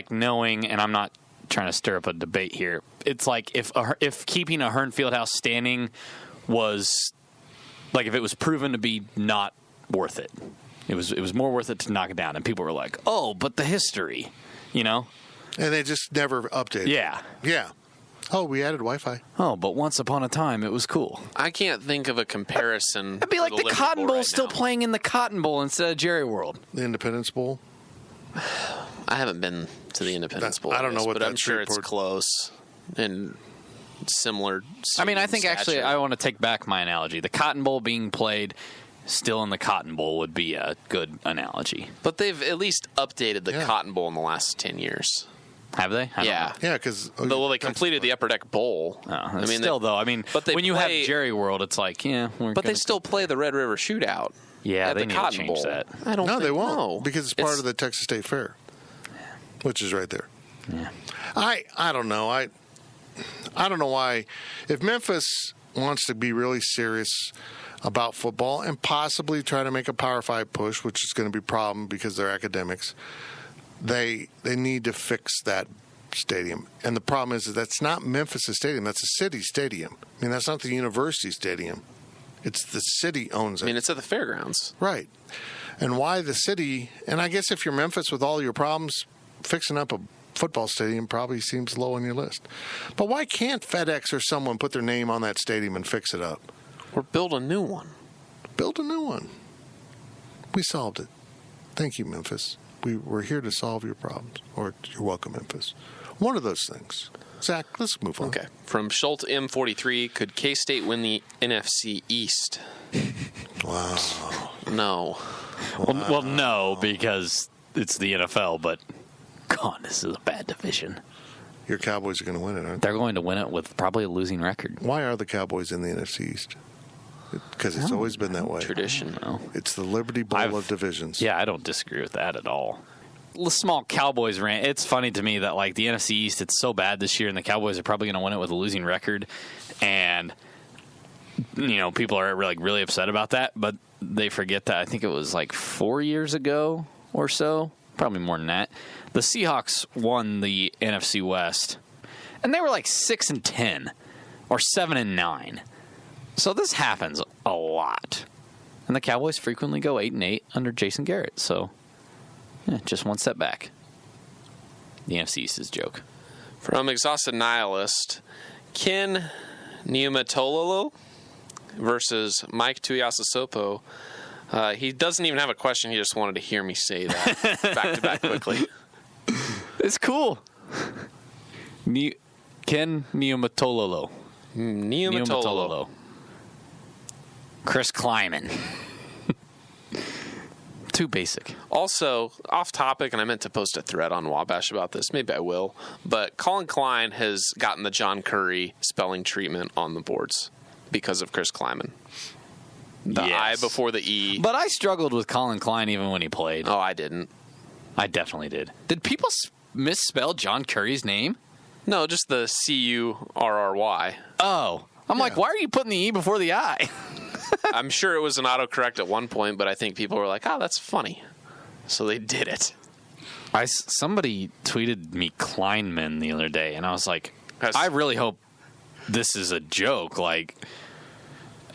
knowing, and I'm not trying to stir up a debate here. It's like if keeping a Hearn Fieldhouse standing was like if it was proven to be not worth it. It was more worth it to knock it down, and people were like, "Oh, but the history," you know. And they just never updated. Yeah. Oh, we added Wi-Fi. Oh, but once upon a time, it was cool. I can't think of a comparison. It'd be like the Cotton Bowl still playing in the Cotton Bowl instead of Jerry World. The Independence Bowl. I haven't been to the Independence Bowl. I don't know what but I'm sure it's close and similar. I mean, I think actually I want to take back my analogy. The Cotton Bowl being played still in the Cotton Bowl would be a good analogy. But they've at least updated the Cotton Bowl in the last 10 years. Have they? Yeah, because they completed the Upper Deck Bowl. I mean, but when you have Jerry World, it's like but they still play the Red River Shootout. Yeah, they the need Cotton to change Bowl. that. I don't. No, think they won't no. because it's part of the Texas State Fair, which is right there. Yeah. I don't know. I don't know why. If Memphis wants to be really serious about football and possibly try to make a Power 5 push, which is going to be a problem because they're academics, they need to fix that stadium. And the problem is that that's not Memphis' stadium. That's a city stadium. I mean, that's not the university stadium. It's the city owns it. I mean, it's at the fairgrounds. Right. And why the city, and I guess if you're Memphis with all your problems, fixing up a football stadium probably seems low on your list. But why can't FedEx or someone put their name on that stadium and fix it up? Or build a new one. Build a new one. We solved it. Thank you, Memphis. We're here to solve your problems. Or you're welcome, Memphis. One of those things. Zach, let's move on. Okay. From Schultz M43, could K-State win the NFC East? Wow. No. Well, no, because it's the NFL, but God, this is a bad division. Your Cowboys are going to win it, aren't they? They're going to win it with probably a losing record. Why are the Cowboys in the NFC East? Because it's always been that way. Tradition. It's the Liberty Bowl of divisions. Yeah, I don't disagree with that at all. The small Cowboys rant. It's funny to me that like the NFC East, it's so bad this year, and the Cowboys are probably going to win it with a losing record, and people are really upset about that. But they forget that I think it was like 4 years ago or so, probably more than that. The Seahawks won the NFC West, and they were like 6-10 or 7-9. So this happens a lot, and the Cowboys frequently go 8-8 under Jason Garrett. So. Yeah, just one step back. The NFC East is a joke. From Exhausted Nihilist, Ken Niumatololo versus Mike Tuiasosopo. He doesn't even have a question. He just wanted to hear me say that back-to-back quickly. It's cool. Ken Niumatololo. Niumatololo. Chris Kleiman. Too basic. Also, off topic, and I meant to post a thread on Wabash about this. Maybe I will. But Colin Klein has gotten the John Curry spelling treatment on the boards because of Chris Kleiman. The I before the E. But I struggled with Colin Klein even when he played. Oh, I didn't. I definitely did. Did people misspell John Curry's name? No, just the C-U-R-R-Y. Oh. I'm like, why are you putting the E before the I? I'm sure it was an autocorrect at one point, but I think people were like, oh, that's funny. So they did it. Somebody tweeted me Kleinman the other day, and I was like, I really hope this is a joke. Like,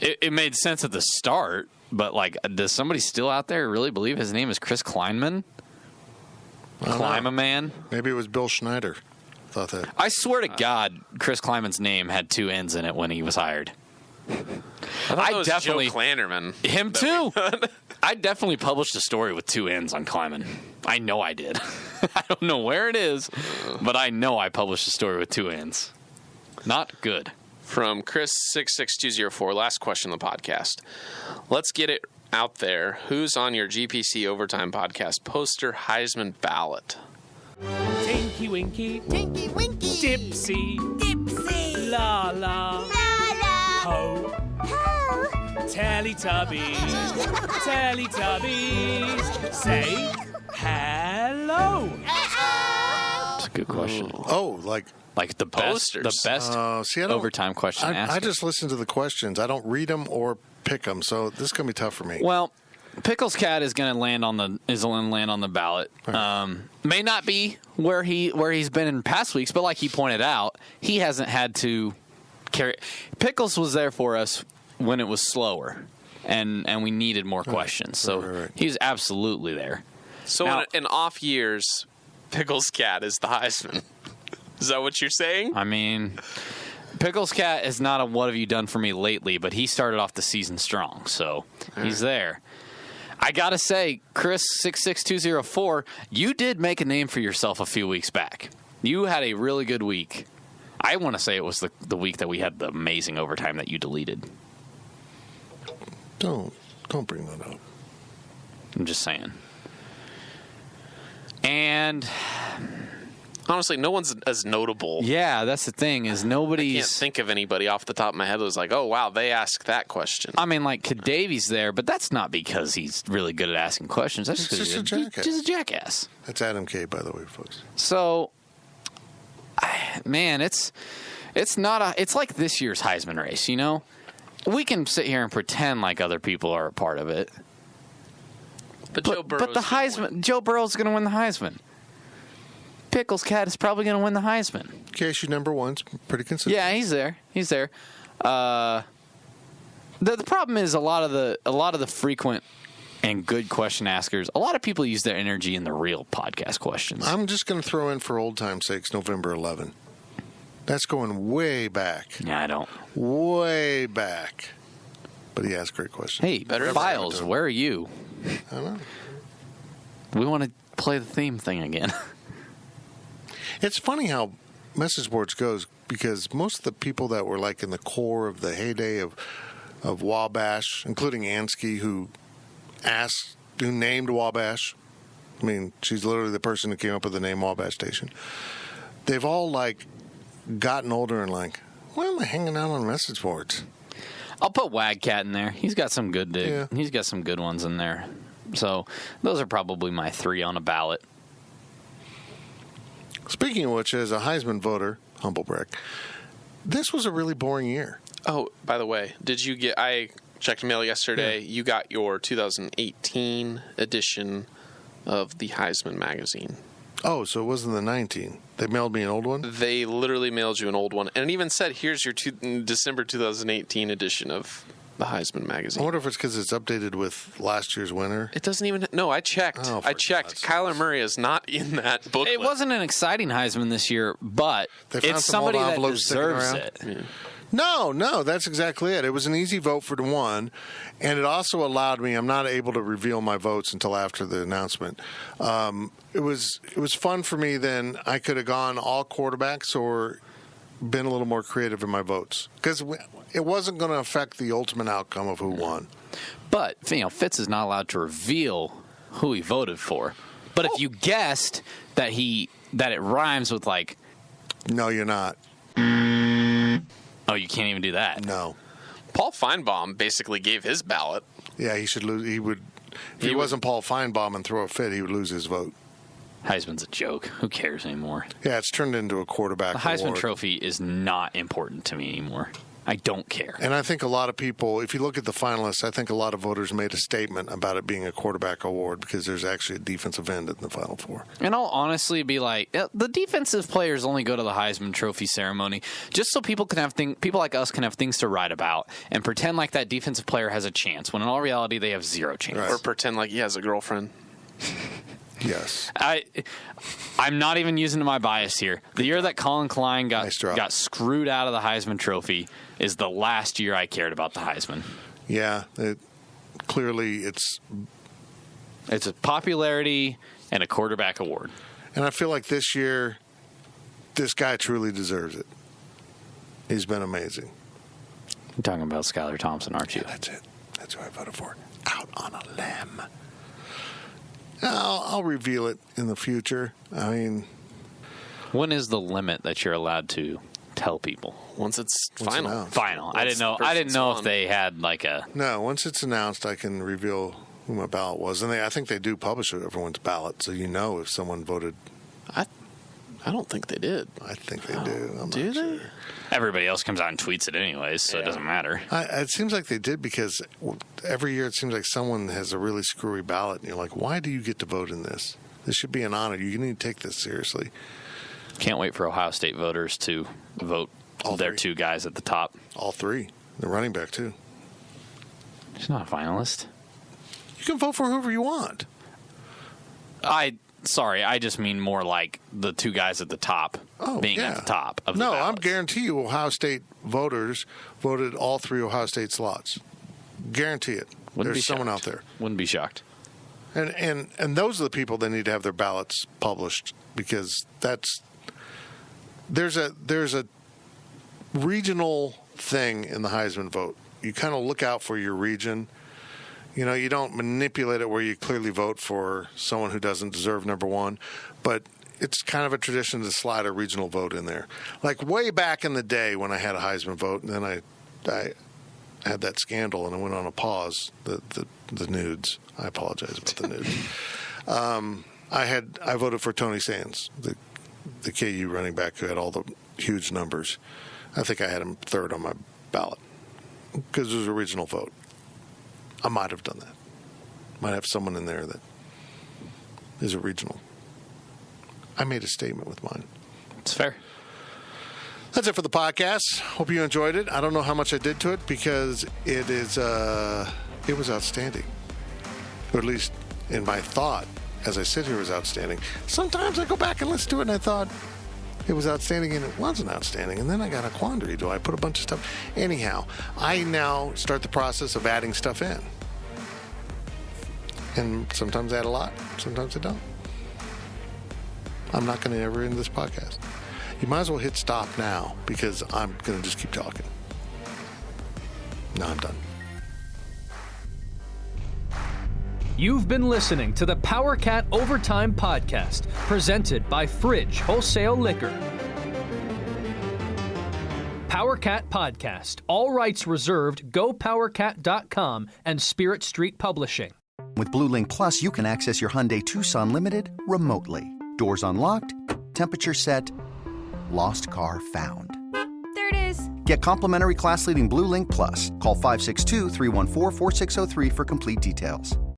it made sense at the start, but, like, does somebody still out there really believe his name is Chris Kleinman? Kleinman? Maybe it was Bill Schneider. Thought that. I swear to God, Chris Kleinman's name had 2 N's in it when he was hired. I was definitely Joe Klanderman. Him too. I definitely published a story with 2 N's on Kleiman. I know I did. I don't know where it is, but I know I published a story with 2 N's. Not good. From Chris66204, last question on the podcast. Let's get it out there. Who's on your GPC Overtime podcast poster Heisman ballot? Tinky Winky. Tinky Winky. Dipsy. Dipsy. La La. La La. Ho. Ho. Teletubbies. Teletubbies. Say hello. That's a good question. Oh, like the posters. The best overtime question asked. I just listen to the questions. I don't read them or pick them, so this is going to be tough for me. Well, Pickles Cat is going to land on the ballot. Right. May not be where he's been in past weeks, but like he pointed out, he hasn't had to carry. Pickles was there for us when it was slower, and we needed more questions. So he's absolutely there. So now, in off years, Pickles Cat is the Heisman. Is that what you're saying? I mean, Pickles Cat is not a what have you done for me lately, but he started off the season strong, so he's there. I got to say, Chris66204, you did make a name for yourself a few weeks back. You had a really good week. I want to say it was the week that we had the amazing overtime that you deleted. Don't bring that up. I'm just saying. And honestly, no one's as notable. Yeah, that's the thing, is nobody's... I can't think of anybody off the top of my head that was like, oh, wow, they asked that question. I mean, like, Kadavi's there, but that's not because he's really good at asking questions. That's just a jackass. Just a jackass. That's Adam K, by the way, folks. So, man, it's like this year's Heisman race, you know? We can sit here and pretend like other people are a part of it. But Joe Burrow's going to win the Heisman. Pickles Cat is probably going to win the Heisman. KSU number one's pretty consistent. Yeah, he's there. The problem is a lot of the frequent and good question askers. A lot of people use their energy in the real podcast questions. I'm just going to throw in for old time's sakes November 11. That's going way back. Yeah, I don't. Way back. But he asked great questions. Hey, Files, where are you? I don't know. We want to play the theme thing again. It's funny how message boards goes, because most of the people that were like in the core of the heyday of Wabash, including Ansky, who named Wabash. I mean, she's literally the person who came up with the name Wabash Station. They've all like gotten older and like, why am I hanging out on message boards? I'll put Wagcat in there. He's got some good He's got some good ones in there. So those are probably my 3 on a ballot. Speaking of which, as a Heisman voter, humble brag, this was a really boring year. Oh, by the way, I checked mail yesterday. Yeah. You got your 2018 edition of the Heisman magazine. Oh, so it wasn't the 19. They mailed me an old one? They literally mailed you an old one. And it even said, here's your December 2018 edition of the Heisman magazine. I wonder if it's because it's updated with last year's winner. It doesn't even... No, I checked. Kyler Murray is not in that booklet. It wasn't an exciting Heisman this year, but it's somebody that deserves it. Yeah. No, that's exactly it. It was an easy vote for the one, and it also allowed me. I'm not able to reveal my votes until after the announcement. It was fun for me. Then I could have gone all quarterbacks or been a little more creative in my votes, because it wasn't going to affect the ultimate outcome of who won. But Fitz is not allowed to reveal who he voted for. But if you guessed that it rhymes with like, no, you're not. Oh, you can't even do that. No. Paul Feinbaum basically gave his ballot. Yeah, he should lose. He would. If he wasn't Paul Feinbaum and throw a fit, he would lose his vote. Heisman's a joke. Who cares anymore? Yeah, it's turned into a quarterback The Heisman award. Trophy is not important to me anymore. I don't care. And I think a lot of people, if you look at the finalists, I think a lot of voters made a statement about it being a quarterback award because there's actually a defensive end in the Final Four. And I'll honestly be like, the defensive players only go to the Heisman Trophy ceremony just so people can have people like us can have things to write about and pretend like that defensive player has a chance when in all reality they have zero chance. Right. Or pretend like he has a girlfriend. Yes. I'm not even using my bias here. The year that Colin Klein got screwed out of the Heisman Trophy is the last year I cared about the Heisman. Yeah, clearly it's a popularity and a quarterback award. And I feel like this year, this guy truly deserves it. He's been amazing. You're talking about Skylar Thompson, aren't you? Yeah, that's it. That's who I voted for. Out on a limb. I'll reveal it in the future. I mean, when is the limit that you're allowed to tell people? Once it's final. Final. I didn't know if they had like a. No, once it's announced, I can reveal who my ballot was, and I think they do publish everyone's ballot, so you know if someone voted. I don't think they did. I think they do. I'm do not they? Sure. Everybody else comes out and tweets it anyways, so it doesn't matter. It seems like they did because every year it seems like someone has a really screwy ballot, and you're like, why do you get to vote in this? This should be an honor. You need to take this seriously. Can't wait for Ohio State voters to vote their two guys at the top. All three. The running back, too. He's not a finalist. You can vote for whoever you want. Sorry, I just mean more like the two guys at the top being at the top of the ballots. I'm guarantee you Ohio State voters voted all three Ohio State slots. Guarantee it. There's someone out there. Wouldn't be shocked. And those are the people that need to have their ballots published because there's a regional thing in the Heisman vote. You kind of look out for your region. You know, you don't manipulate it where you clearly vote for someone who doesn't deserve number one, but it's kind of a tradition to slide a regional vote in there. Like way back in the day when I had a Heisman vote, and then I had that scandal and I went on a pause, the nudes. I apologize about the nudes. I voted for Tony Sands, the KU running back who had all the huge numbers. I think I had him third on my ballot because it was a regional vote. I might have done that. Might have someone in there that is a regional. I made a statement with mine. It's fair. That's it for the podcast. Hope you enjoyed it. I don't know how much I did to it because it was outstanding. Or at least in my thought as I sit here, it was outstanding. Sometimes I go back and listen to it and I thought it was outstanding and it wasn't outstanding. And then I got a quandary. Do I put a bunch of stuff? Anyhow, I now start the process of adding stuff in. And sometimes I add a lot. Sometimes I don't. I'm not going to ever end this podcast. You might as well hit stop now because I'm going to just keep talking. No, I'm done. You've been listening to the PowerCat Overtime Podcast, presented by Fridge Wholesale Liquor. PowerCat Podcast. All rights reserved. GoPowerCat.com and Spirit Street Publishing. With BlueLink Plus, you can access your Hyundai Tucson Limited remotely. Doors unlocked, temperature set, lost car found. There it is. Get complimentary class-leading BlueLink Plus. Call 562-314-4603 for complete details.